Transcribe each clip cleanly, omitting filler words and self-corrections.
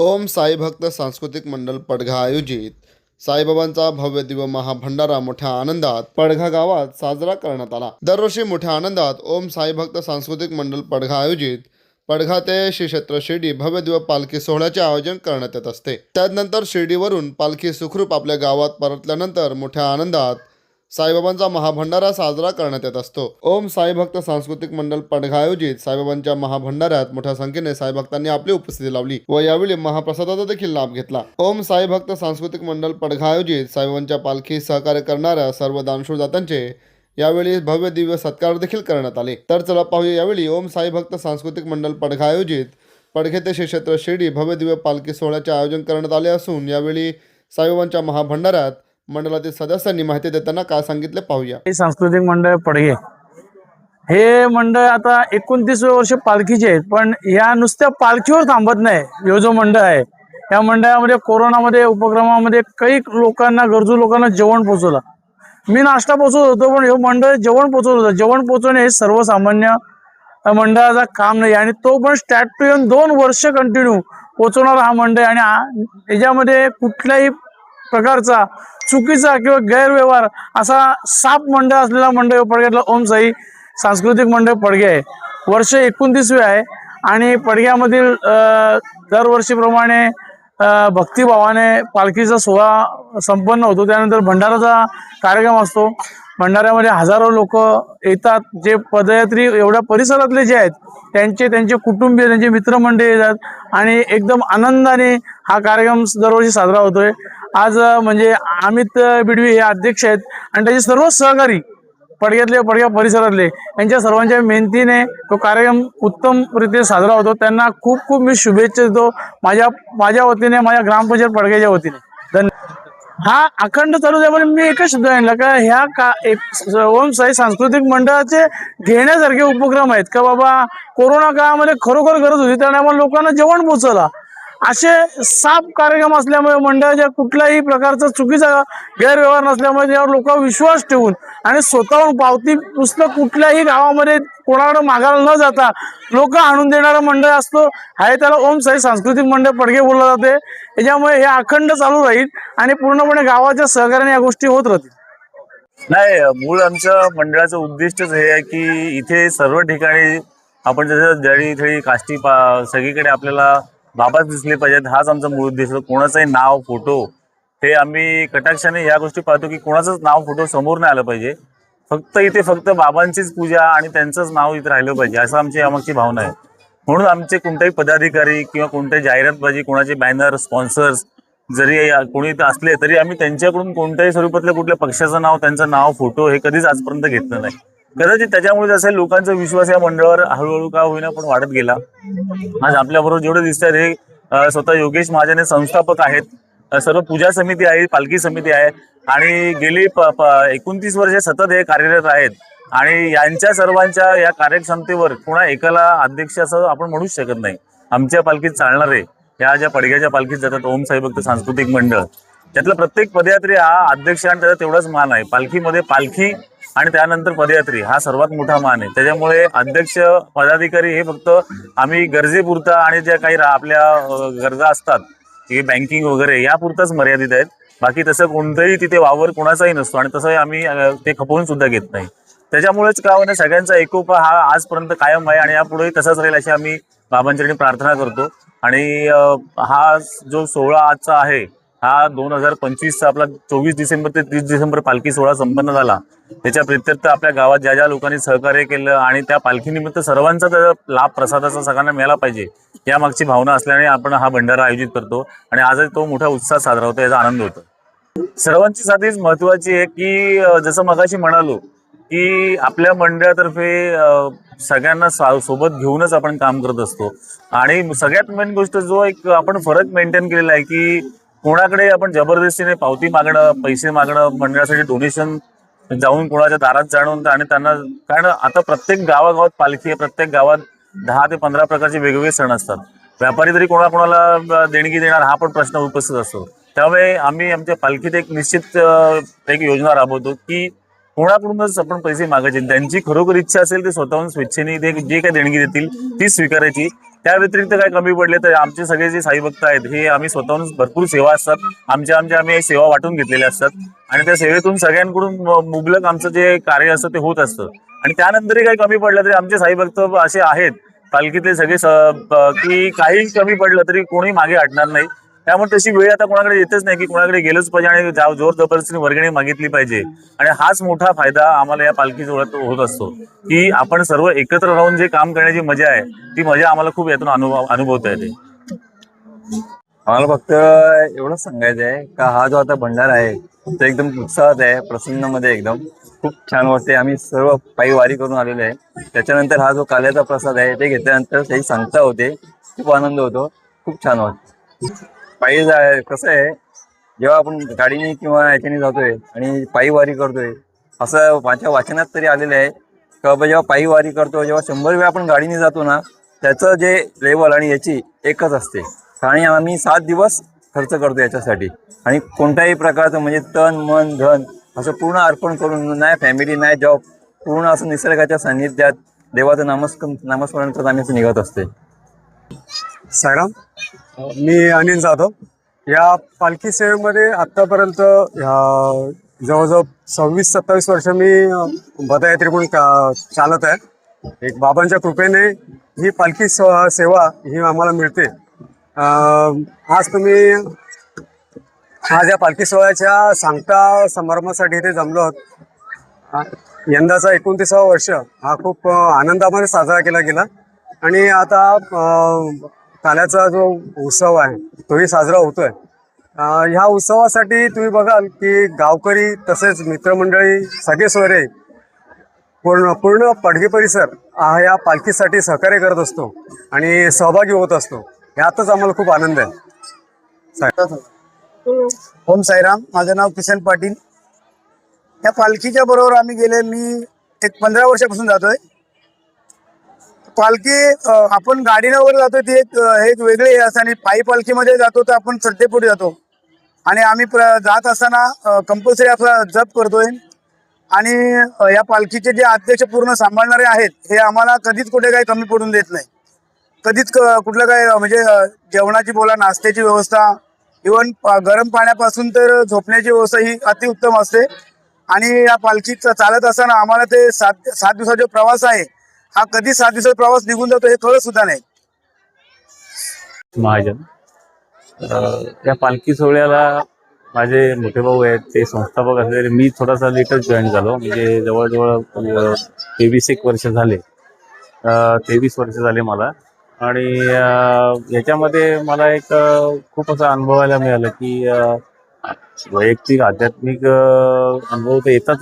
ओम साई भक्त सांस्कृतिक मंडळ पडघा आयोजित साईबाबांचा भव्य दिव्य महाभंडारा मोठ्या आनंदात पडघा गावात साजरा करण्यात आला। दरवर्षी मोठ्या आनंदात ओम साई भक्त सांस्कृतिक मंडळ पडघा आयोजित पडघा ते श्री क्षेत्र शिर्डी भव्य दिव्य पालखी सोहळ्याचे आयोजन करण्यात येत असते। त्यानंतर शिर्डीवरून पालखी सुखरूप आपल्या गावात परतल्यानंतर मोठ्या आनंदात साईबाबांचा महाभंडारा साजरा करण्यात येत असतो। ओम साई भक्त सांस्कृतिक मंडळ पडघा आयोजित साईबाबांच्या महाभंडाऱ्यात मोठ्या संख्येने साईभक्तांनी आपली उपस्थिती लावली व यावेळी महाप्रसादाचा देखील लाभ घेतला। ओम साई भक्त सांस्कृतिक मंडळ पडघा आयोजित साईबाबांच्या पालखी सहकार्य करणाऱ्या सर्व दानशूर दात्यांचे यावेळी भव्य दिव्य सत्कार देखील करण्यात आले। तर चला पाहूया यावेळी ओम साई भक्त सांस्कृतिक मंडळ पडघा आयोजित पडघे ते श्री क्षेत्र शिर्डी भव्य दिव्य पालखी सोहळ्याचे आयोजन करण्यात आले असून यावेळी साईबाबांच्या महाभंडाऱ्यात मंडळातील सदस्यांनी माहिती देताना काय सांगितले पाहूया। सांस्कृतिक मंडळ पडघे हे मंडळ आता 29 वर्ष पालखीचे आहेत, पण या नुसत्या पालखीवर थांबत नाही। हे जो मंडळ आहे या मंडळामध्ये कोरोनामध्ये उपक्रमामध्ये काही लोकांना गरजू लोकांना जेवण पोहोचवलं। मी नाश्ता पोहोचवत होतो, पण हे मंडळ जेवण पोहोचवत होतं। जेवण पोहोचवणे हे सर्वसामान्य मंडळाचा काम नाही आणि तो पण स्टार्ट टू एंड 2 वर्ष कंटिन्यू पोहोचवणारा हा मंडळ आणि याच्यामध्ये कुठल्याही प्रकारचा चुकीचा किंवा गैरव्यवहार असा साप मंडळ असलेला मंडळ पडघ्यातला ओम साई सांस्कृतिक मंडळ पडघे आहे। वर्ष 29वे आहे आणि पडघ्यामधील दरवर्षीप्रमाणे भक्तिभावाने पालखीचा सोहळा संपन्न होतो। त्यानंतर भंडाराचा कार्यक्रम असतो। भंडाऱ्यामध्ये हजारो लोक येतात, जे पदयात्री एवढ्या परिसरातले जे आहेत त्यांचे कुटुंबीय त्यांचे मित्रमंडळी येतात आणि एकदम आनंदाने हा कार्यक्रम दरवर्षी साजरा होतोय। आज म्हणजे अमित बिडवी हे अध्यक्ष आहेत आणि त्याचे सर्व सहकारी पडघ्या परिसरातले यांच्या सर्वांच्या मेहनतीने तो कार्यक्रम उत्तमरित्या साजरा होतो। त्यांना खूप खूप मी शुभेच्छा देतो माझ्या वतीने, माझ्या ग्रामपंचायत पडघ्याच्या वतीने। धन्यवाद। हा अखंड चालू द्यामध्ये मी एकच शब्द आणला का ह्या ओम साई सांस्कृतिक मंडळाचे घेण्यासारखे उपक्रम आहेत का बाबा। कोरोना काळामध्ये खरोखर गरज होती त्याने आम्हाला लोकांना जेवण पोहोचवला। असे साफ कार्यक्रम असल्यामुळे मंडळाच्या कुठल्याही प्रकारचा चुकीचा गैरव्यवहार नसल्यामुळे त्यावर लोक विश्वास ठेवून आणि स्वतःहून पावती पुस्तक कुठल्याही गावामध्ये कोणाकडे मागायला न जाता लोक आणून देणारं मंडळ असतो आहे त्याला ओम साई सांस्कृतिक मंडळ पडघे बोलले जाते। याच्यामुळे हे अखंड चालू राहील आणि पूर्णपणे गावाच्या सहकार्याने या गोष्टी होत राहतील। नाही, मूळ आमच्या मंडळाचं उद्दिष्टच हे आहे की इथे सर्व ठिकाणी आपण जसं जळी थळी काष्टी सगळीकडे आपल्याला बाबाच दिसले पाहिजेत, हाच आमचा मूळ उद्देश। कोणाचंही नाव फोटो हे आम्ही कटाक्षाने या गोष्टी पाहतो की कोणाचंच नाव फोटो समोर नाही आलं पाहिजे। फक्त बाबांचीच पूजा आणि त्यांचंच नाव इथे राहिलं पाहिजे असं आमची भावना आहे। म्हणून आमचे कोणतेही पदाधिकारी किंवा कोणत्याही जाहिरातबाजी, कोणाचे बॅनर, स्पॉन्सर्स जरी कोणी असले तरी आम्ही त्यांच्याकडून कोणत्याही स्वरूपातल्या कुठल्या पक्षाचं नाव, त्यांचं नाव, फोटो हे कधीच आजपर्यंत घेतलं नाही। कदाचित त्याच्यामुळे असेल लोकांचा विश्वास या मंडळावर हळूहळू का होईना पण वाढत गेला। आज आपल्याबरोबर जेवढे दिसतात हे स्वतः योगेश महाजन हे संस्थापक आहेत, सर्व पूजा समिती आहे, पालखी समिती आहे आणि गेली 29 वर्षे सतत हे कार्यरत आहेत आणि यांच्या सर्वांच्या या कार्यक्षमतेवर कोणा एकाला अध्यक्ष असं आपण म्हणूच शकत नाही। आमच्या पालखीत चालणारे या ज्या पडघ्याच्या पालखीत जातात ओम साई भक्त सांस्कृतिक मंडळ, त्यातला प्रत्येक पदयात्री हा अध्यक्ष आणि त्याचा तेवढाच मान आहे। पालखीमध्ये पालखी आणि त्यानंतर पदयात्री हा सर्वात मोठा मान आहे। त्याच्यामुळे अध्यक्ष पदाधिकारी हे फक्त आम्ही गरजेपुरता आणि ज्या काही आपल्या गरजा असतात की बँकिंग वगैरे यापुरताच मर्यादित आहेत। बाकी तसं कोणतंही तिथे वावर कोणाचाही नसतो आणि तसं आम्ही ते खपवून सुद्धा घेत नाही। त्याच्यामुळेच का होईना सगळ्यांचा एकोपा हा आजपर्यंत कायम आहे आणि यापुढेही तसाच राहील अशी आम्ही बाबांच्याकडे प्रार्थना करतो। आणि हा जो सोहळा आजचा आहे हा 2025चा आपला 24 डिसेंबर ते 30 डिसेंबर पालखी सोहळा संपन्न झाला। त्याच्या प्रित्यर्थ आपल्या गावात ज्या लोकांनी सहकार्य केलं आणि त्या पालखीनिमित्त सर्वांचा लाभ प्रसादाचा सगळ्यांना मिळाला पाहिजे या मागची भावना असल्याने आपण हा भंडारा आयोजित करतो आणि आजही तो मोठा उत्साह साजरा होतो, याचा आनंद होतो। सर्वांची साथीच महत्वाची आहे की जसं मगाशी म्हणालो की आपल्या मंडळातर्फे सगळ्यांना सोबत घेऊनच आपण काम करत असतो आणि सगळ्यात मेन गोष्ट जो एक आपण फरक मेंटेन केलेला आहे की कोणाकडे आपण जबरदस्तीने पावती मागणं, पैसे मागणं, मंडळासाठी डोनेशन जाऊन कोणाच्या दारात जाणून आणि त्यांना, कारण आता प्रत्येक गावागावात पालखी आहे, प्रत्येक गावात 10 ते 15 प्रकारचे वेगवेगळे सण असतात। व्यापारी तरी कोणाकोणाला देणगी देणार हा पण प्रश्न उपस्थित असतो। त्यामुळे आम्ही आमच्या पालखीत एक निश्चित एक योजना राबवतो की कोणाकडूनच आपण पैसे मागायचे, त्यांची खरोखर इच्छा असेल ते स्वतःहून स्वेच्छेने जे काही देणगी देतील ती स्वीकारायची त्या व्यतिरिक्त काय कमी पडले तर आमचे सगळे जे साई भक्त आहेत हे आम्ही स्वतःहून भरपूर सेवा असतात आम्ही सेवा वाटून घेतलेल्या असतात आणि त्या सेवेतून सगळ्यांकडून मुबलक आमचं जे कार्य असतं ते होत असतं. आणि त्यानंतरही काही कमी पडलं तरी आमचे साई भक्त असे आहेत पालखीतले सगळे की काही कमी पडलं तरी कोणी मागे हटणार नाही. त्यामुळे तशी वेळ आता कोणाकडे येतच नाही की कोणाकडे गेलंच पाहिजे आणि जोर जबरदस्तीने वर्गणी मागितली पाहिजे. आणि हाच मोठा फायदा आम्हाला या पालखी सोहळ्यात होत असतो की आपण सर्व एकत्र राहून जे काम करण्याची मजा आहे ती मजा आम्हाला खूप यातून अनुभवता येते. आम्हाला फक्त एवढंच सांगायचं आहे का हा जो आता भंडारा आहे तो एकदम उत्साहात आहे, प्रसन्नमध्ये एकदम खूप छान वाटते. आम्ही सर्व पायी वारी करून आलेलो आहे. त्याच्यानंतर हा जो काल्याचा प्रसाद आहे ते घेतल्यानंतर त्याची सांगता होते, खूप आनंद होतो, खूप छान वाटतं. पायी कसं आहे, जेव्हा आपण गाडीने किंवा याच्याने जातोय आणि पायी वारी करतोय असं माझ्या वाचनात तरी आलेलं आहे का बाबा जेव्हा पायी वारी करतो, जेव्हा 100 वेळा आपण गाडीने जातो ना त्याचं जे लेवल आणि याची एकच असते. आणि आम्ही 7 दिवस खर्च करतो याच्यासाठी आणि कोणत्याही प्रकारचं म्हणजे तन मन धन असं पूर्ण अर्पण करून, नाही फॅमिली नाही जॉब, पूर्ण असं निसर्गाच्या सान्निध्यात देवाचं नामस्मरण करत आम्ही निघत असते. साईराम, मी अनिल जाधव. या पालखी सेवेमध्ये आत्तापर्यंत जवळजवळ 26-27 वर्ष मी पदयात्री म्हणून चालत आहे. एक बाबांच्या कृपेने ही पालखी सेवा ही आम्हाला मिळते. आज या पालखी सोहळ्याच्या सांगता समारंभासाठी इथे जमलो आहोत. यंदाचा 29वा वर्ष हा खूप आनंदामध्ये साजरा केला गेला आणि आता काल्याचा जो उत्सव आहे तोही साजरा होतोय. ह्या उत्सवासाठी तुम्ही बघाल की गावकरी तसेच मित्रमंडळी सगळे सोयरे पूर्ण पडगी परिसर या पालखीसाठी सहकार्य करत असतो आणि सहभागी होत असतो. यातच आम्हाला खूप आनंद आहे. ओम साईराम, माझं नाव किसन पाटील. या पालखीच्या बरोबर मी एक 15 वर्षापासून जातोय. पालखी आपण गाडीनं वगैरे जातोय ती एक वेगळी असते आणि पायी पालखीमध्ये जातो तर आपण श्रद्धेपोटी जातो आणि आम्ही जात असताना कंपल्सरी आपला जप करतोय. आणि या पालखीचे जे अध्यक्ष पूर्ण सांभाळणारे आहेत हे आम्हाला कधीच कुठे काही कमी पडून देत नाही. कधीच कुठलं काय म्हणजे जेवणाची बोला, नाश्त्याची व्यवस्था, इव्हन गरम पाण्यापासून तर झोपण्याची व्यवस्था ही अतिउत्तम असते. आणि या पालखीत चालत असताना आम्हाला ते 7 दिवसाचा जो प्रवास आहे हा कधी 7 दिवसाचा प्रवास निघून जातो हे कळत सुद्धा नाही. महाजन या पालखी सोहळ्याला माझे मोठे भाऊ आहेत ते संस्थापक असलेले. मी थोडासा लेटच जॉईन झालो, म्हणजे जवळजवळ 23 वर्ष झाले, 23 वर्ष झाले मला. आणि याच्यामध्ये मला एक खूप असं अनुभवायला मिळालं की वैयक्तिक आध्यात्मिक अनुभव तर येतात,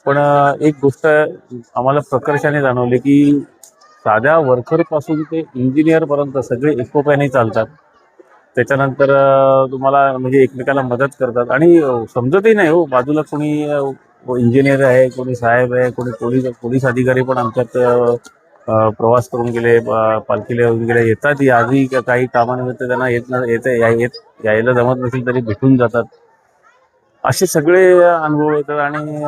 पण एक गोष्ट आम्हाला प्रकर्षाने जाणवली की साध्या वर्करपासून ते इंजिनियरपर्यंत सगळे एकोप्याने चालतात. त्याच्यानंतर तुम्हाला म्हणजे एकमेकाला मदत करतात आणि समजतही नाही हो, बाजूला कोणी इंजिनियर आहे, कोणी साहेब आहे, कोणी पोलीस अधिकारी पण आमच्यात प्रवास करून गेले, पालखीला येऊन गेले. येतात आधी काही कामानिमित्त त्यांना यायला जमत नसेल तरी भेटून जातात. असे सगळे अनुभव येतात. आणि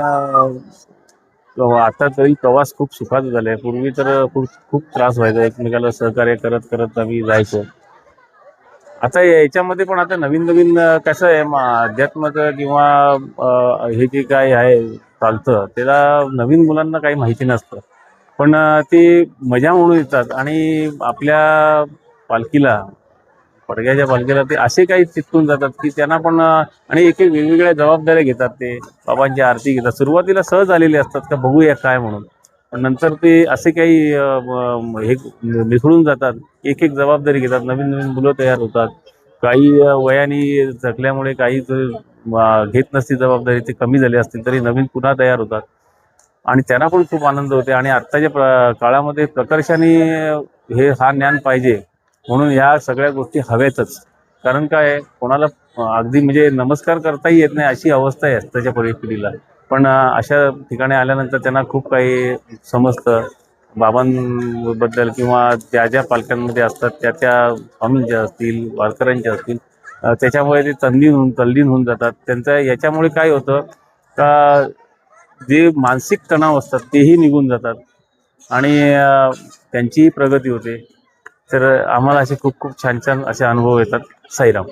आता तरी प्रवास खूप सुखाचा झालाय. पूर्वी तर खूप त्रास व्हायचा, एकमेकाला सहकार्य करत करत आम्ही जायचो. आता याच्यामध्ये पण आता नवीन कसं आहे, अध्यात्माचं किंवा हे जे काय आहे चालतं त्याला नवीन मुलांना काही माहिती नसतं, पण ते मजा म्हणून येतात. आणि आपल्या पडग्याच्या पालखीला ते असे काही चित्तून जातात की त्यांना पण आणि एक वेगवेगळ्या जबाबदाऱ्या घेतात. ते बाबांची आरती घेतात. सुरुवातीला सहज आलेले असतात का बघूया काय म्हणून, पण नंतर ते असे काही हे मिसळून जातात, एक जबाबदारी घेतात. नवीन मुलं तयार होतात. काही वयाने थकल्यामुळे काही घेत नसती जबाबदारी, ते कमी झाले असतील तरी नवीन पुन्हा तयार होतात आणि त्यांना पण खूप आनंद होते. आणि आत्ताच्या काळामध्ये प्रकर्षाने हा ज्ञान पाहिजे म्हणून ह्या सगळ्या गोष्टी हव्यातच. कारण काय कोणाला अगदी म्हणजे नमस्कार करताही येत नाही अशी अवस्था आहे आत्ताच्या परिस्थितीला, पण अशा ठिकाणी आल्यानंतर त्यांना खूप काही समजतं बाबांबद्दल किंवा ज्या पालख्यांमध्ये असतात त्या स्वामींच्या असतील, वारकऱ्यांच्या असतील, त्याच्यामुळे ते तल्लीन होऊन जातात. त्यांचं याच्यामुळे काय होतं का जे मानसिक तणाव असतात तेही निघून जातात आणि त्यांचीही प्रगती होते. तर आम्हाला असे खूप खूप छान छान असे अनुभव येतात. साईराम.